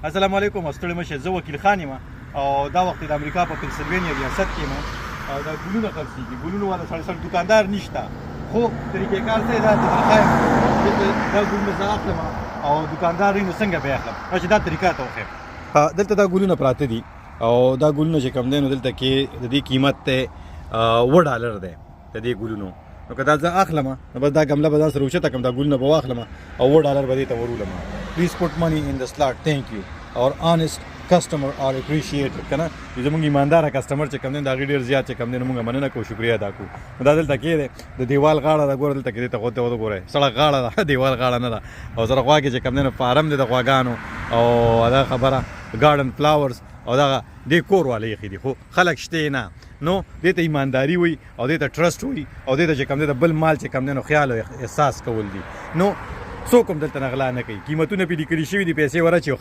السلام علیکم ستړي مشه زه وکیل خان یم او دا وخت د امریکا په پنسلوانیا ریاست کې یم او دا ګلونه خرڅېږي ګلونه والا سړی دکاندار نشته خو طریقې کار څه دا درخوایم دا ګلونه زه اخلم او دکاندار یې نو څنګه به اخلم چې دا طریقه ته وښیم دلته دا ګلونه پراته دي او دا ګلونه چې کوم دی نو دلته کې د دې قیمت دی $1 دی د دې ګلونو نو که دا زه اخلم نو بس دا ګمله به ځان سره اوچته کړم دا ګلونه به واخلم او $1 به دې ته ورولم پلیز پوټ منی ان د سلاټ تھینک یو اور آنست کسٹمر آر اپریشیټډ که نه زموږ ایمانداره کسټمر چې کوم دی د هغې ډېر زیات چې کوم دی نو موږ مننه کوو شکریه ادا کوو دا دلته کې دی د دیوال غاړه ده ګوره دلته کې دې ته وګورئ سړک غاړه ده دیوال غاړه نه ده او سره خوا کې چې کوم دی نو فارم دی د غواګانو او دا خبره ګارډن فلاورز او دغه دې کور والا ایښي دي خو خلک شته نه نو دې ته ایمانداري وي او دې ته ټرسټ وي او دې ته چې کوم دی د بل مال چې کوم دی نو خیال او احساس کول دي نو څوک هم دلته نه غلا نه کوي قیمتونه پرې لیکلي شوي دي پیسې ورچي